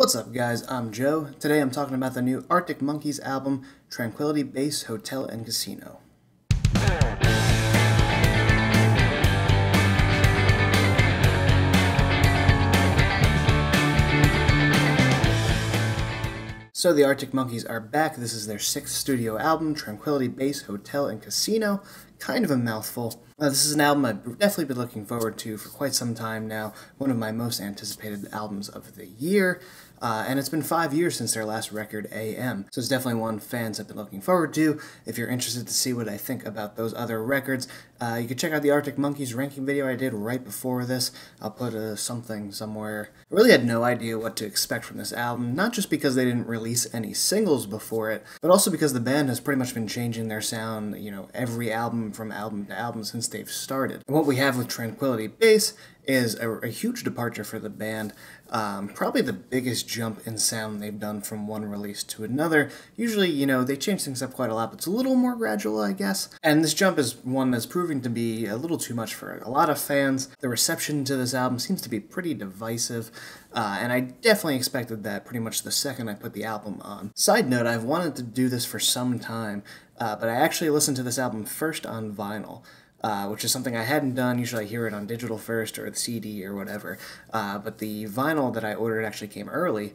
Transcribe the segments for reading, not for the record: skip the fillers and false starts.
What's up, guys? I'm Joe. Today I'm talking about the new Arctic Monkeys album, Tranquility Base Hotel and Casino. So the Arctic Monkeys are back. This is their 6th studio album, Tranquility Base Hotel and Casino. Kind of a mouthful. This is an album I've definitely been looking forward to for quite some time now. One of my most anticipated albums of the year. And it's been 5 years since their last record, AM. So it's definitely one fans have been looking forward to. If you're interested to see what I think about those other records, you can check out the Arctic Monkeys ranking video I did right before this. I'll put something somewhere. I really had no idea what to expect from this album, not just because they didn't release any singles before it, but also because the band has pretty much been changing their sound, every album from album to album since they've started. And what we have with Tranquility Base is a huge departure for the band, probably the biggest jump in sound they've done from one release to another. Usually, they change things up quite a lot, but it's a little more gradual, I guess. And this jump is one that's proving to be a little too much for a lot of fans. The reception to this album seems to be pretty divisive, and I definitely expected that pretty much the second I put the album on. Side note, I've wanted to do this for some time, but I actually listened to this album first on vinyl. Which is something I hadn't done. Usually I hear it on digital first or the CD or whatever. But the vinyl that I ordered actually came early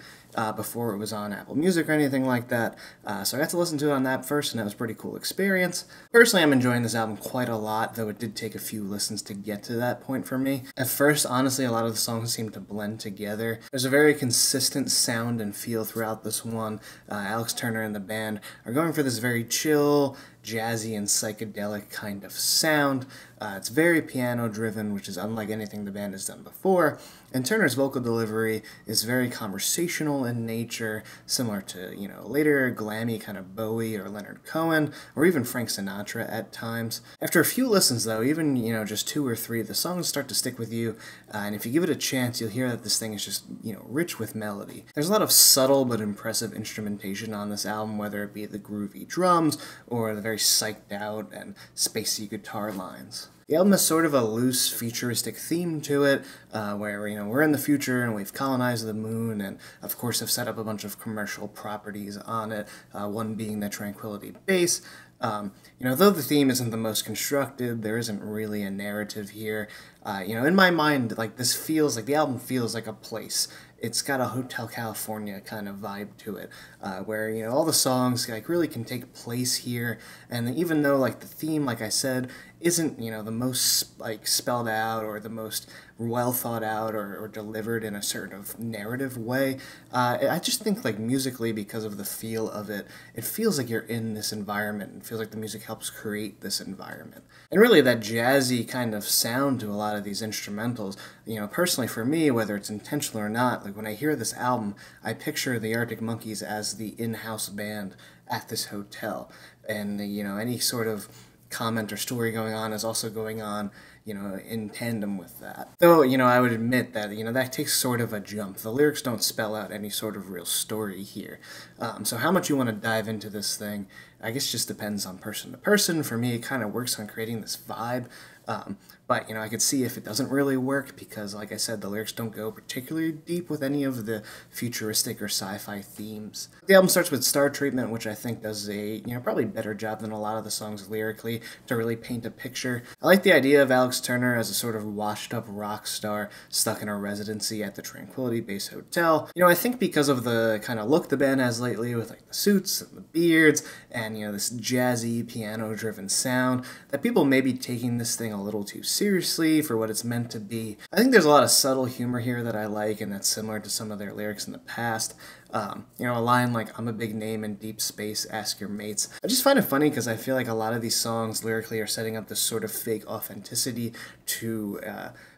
before it was on Apple Music or anything like that. So I got to listen to it on that first, and that was a pretty cool experience. Personally, I'm enjoying this album quite a lot, though it did take a few listens to get to that point for me. At first, honestly, a lot of the songs seem to blend together. There's a very consistent sound and feel throughout this one. Alex Turner and the band are going for this very chill, jazzy and psychedelic kind of sound. It's very piano-driven, which is unlike anything the band has done before, and Turner's vocal delivery is very conversational in nature, similar to, later glammy kind of Bowie or Leonard Cohen, or even Frank Sinatra at times. After a few listens, though, even, just 2 or 3, the songs start to stick with you, and if you give it a chance, you'll hear that this thing is just, rich with melody. There's a lot of subtle but impressive instrumentation on this album, whether it be the groovy drums, or the very psyched out and spacey guitar lines. The album has sort of a loose, futuristic theme to it, where, we're in the future and we've colonized the moon and, of course, have set up a bunch of commercial properties on it, one being the Tranquility Base. Though the theme isn't the most constructed, there isn't really a narrative here. In my mind, this feels like, the album feels like a place. It's got a Hotel California kind of vibe to it, where, all the songs, really can take place here, and even though, the theme, like I said, isn't, the most, spelled out or the most well thought out or delivered in a certain of narrative way, I just think, musically, because of the feel of it, it feels like you're in this environment. It feels like the music helps create this environment. And really, that jazzy kind of sound to a lot of these instrumentals, personally for me, whether it's intentional or not, when I hear this album, I picture the Arctic Monkeys as the in-house band at this hotel. And, any sort of comment or story going on is also going on, in tandem with that. Though, I would admit that, that takes sort of a jump. The lyrics don't spell out any sort of real story here. So how much you want to dive into this thing, I guess just depends on person to person. For me, it kind of works on creating this vibe. But, I could see if it doesn't really work because, like I said, the lyrics don't go particularly deep with any of the futuristic or sci-fi themes. The album starts with Star Treatment, which I think does a, probably better job than a lot of the songs lyrically to really paint a picture. I like the idea of Alex Turner as a sort of washed-up rock star stuck in a residency at the Tranquility Base Hotel. I think because of the kind of look the band has lately with, the suits and the beards and, this jazzy, piano-driven sound, that people may be taking this thing a little too seriously for what it's meant to be. I think there's a lot of subtle humor here that I like, and that's similar to some of their lyrics in the past. A line like, "I'm a big name in deep space, ask your mates." I just find it funny because I feel like a lot of these songs lyrically are setting up this sort of fake authenticity to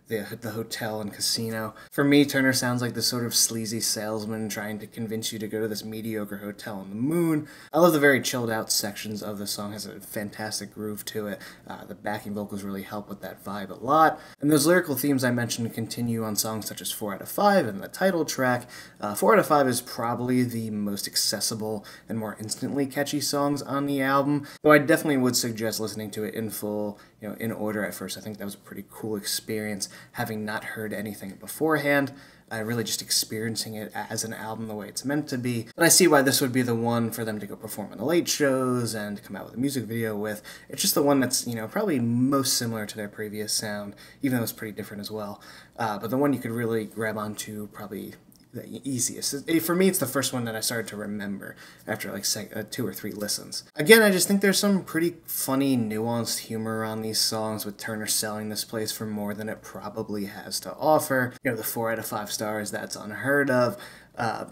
the hotel and casino. For me, Turner sounds like this sort of sleazy salesman trying to convince you to go to this mediocre hotel on the moon. I love the very chilled out sections of the song. It has a fantastic groove to it. The backing vocals really help with that vibe a lot. And those lyrical themes I mentioned continue on songs such as 4 out of 5 and the title track. 4 out of 5 is probably the most accessible and more instantly catchy songs on the album, though I definitely would suggest listening to it in full, in order at first. I think that was a pretty cool experience, having not heard anything beforehand. really just experiencing it as an album the way it's meant to be. But I see why this would be the one for them to go perform on the late shows and come out with a music video with. It's just the one that's, probably most similar to their previous sound, even though it's pretty different as well. But the one you could really grab onto probably the easiest. For me, it's the first one that I started to remember after like 2 or 3 listens. Again, I just think there's some pretty funny, nuanced humor on these songs, with Turner selling this place for more than it probably has to offer. The 4 out of 5 stars, that's unheard of.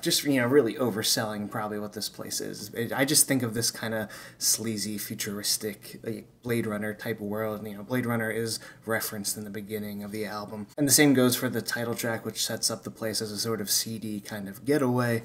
Just, really overselling probably what this place is. I just think of this kind of sleazy, futuristic, like Blade Runner type world. Blade Runner is referenced in the beginning of the album. And the same goes for the title track, which sets up the place as a sort of seedy kind of getaway.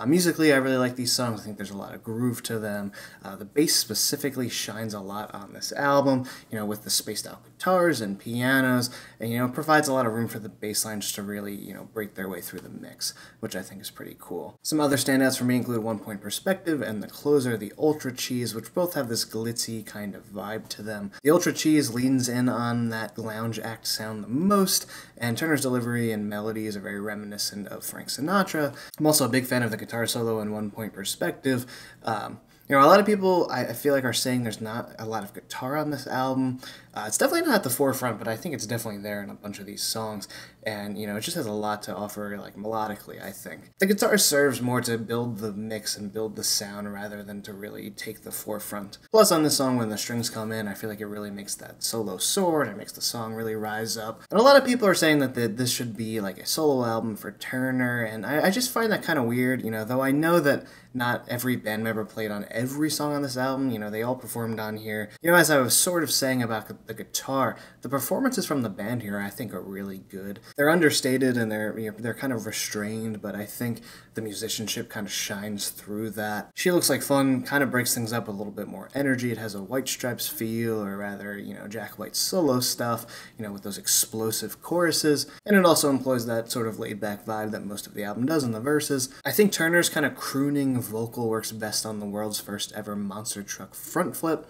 Musically, I really like these songs. I think there's a lot of groove to them. The bass specifically shines a lot on this album, with the spaced out guitars and pianos, and, provides a lot of room for the bass line just to really, break their way through the mix, which I think is pretty cool. Some other standouts for me include One Point Perspective and the closer, the Ultracheese, which both have this glitzy kind of vibe to them. The Ultracheese leans in on that lounge act sound the most, and Turner's delivery and melodies are very reminiscent of Frank Sinatra. I'm also a big fan of the guitar solo in One Point Perspective. A lot of people, I feel like, are saying there's not a lot of guitar on this album. It's definitely not at the forefront, but I think it's definitely there in a bunch of these songs. And, it just has a lot to offer, like, melodically, I think. The guitar serves more to build the mix and build the sound rather than to really take the forefront. Plus, on this song, when the strings come in, I feel like it really makes that solo soar, and it makes the song really rise up. And a lot of people are saying that this should be, like, a solo album for Turner, and I just find that kind of weird, though I know that not every band member played on every song on this album. They all performed on here. As I was sort of saying about the guitar, the performances from the band here I think are really good. They're understated and they're kind of restrained, but I think the musicianship kind of shines through that. She Looks Like Fun kind of breaks things up with a little bit more energy. It has a White Stripes feel, or rather, Jack White's solo stuff, with those explosive choruses, and it also employs that sort of laid-back vibe that most of the album does in the verses. I think Turner's kind of crooning vocal works best on the world's first ever monster truck front flip.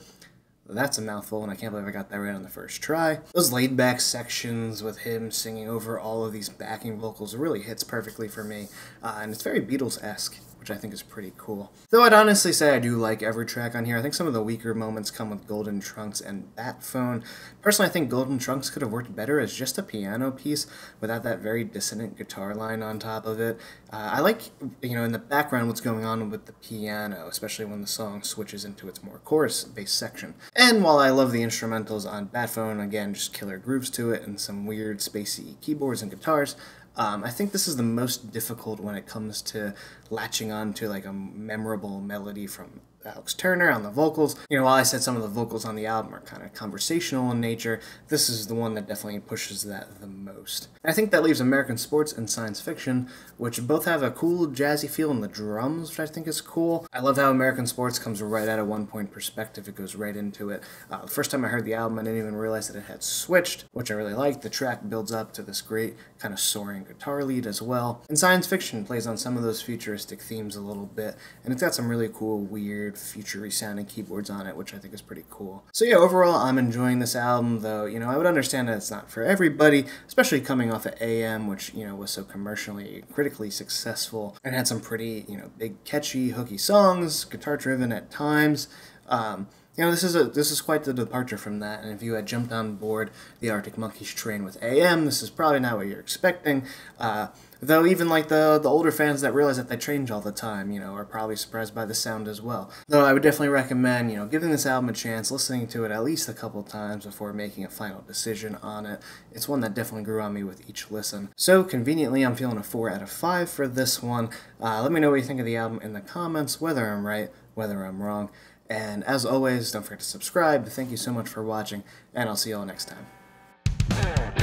That's a mouthful, and I can't believe I got that right on the first try. Those laid-back sections with him singing over all of these backing vocals really hits perfectly for me, and it's very Beatles-esque, which I think is pretty cool. Though I'd honestly say I do like every track on here. I think some of the weaker moments come with Golden Trunks and Bat Phone. Personally, I think Golden Trunks could have worked better as just a piano piece without that very dissonant guitar line on top of it. I like, in the background what's going on with the piano, especially when the song switches into its more chorus-based section. And while I love the instrumentals on Bat Phone, again, just killer grooves to it and some weird spacey keyboards and guitars, I think this is the most difficult when it comes to latching on to like a memorable melody from Alex Turner on the vocals. While I said some of the vocals on the album are kind of conversational in nature, this is the one that definitely pushes that the most. And I think that leaves American Sports and Science Fiction, which both have a cool jazzy feel in the drums, which I think is cool. I love how American Sports comes right out of One Point Perspective. It goes right into it. The first time I heard the album, I didn't even realize that it had switched, which I really liked. The track builds up to this great kind of soaring guitar lead as well. And Science Fiction plays on some of those futuristic themes a little bit, and it's got some really cool, weird, future-y sounding keyboards on it, which I think is pretty cool. So yeah, overall, I'm enjoying this album, though, I would understand that it's not for everybody, especially coming off of AM, which, was so commercially, critically successful, and had some pretty, big, catchy, hooky songs, guitar-driven at times. This is quite the departure from that, and if you had jumped on board the Arctic Monkeys train with AM, this is probably not what you're expecting. Though even like the older fans that realize that they change all the time, are probably surprised by the sound as well. Though I would definitely recommend, giving this album a chance, listening to it at least a couple times before making a final decision on it. It's one that definitely grew on me with each listen. So conveniently, I'm feeling a 4 out of 5 for this one. Let me know what you think of the album in the comments, whether I'm right, whether I'm wrong. And as always, don't forget to subscribe. Thank you so much for watching, and I'll see you all next time.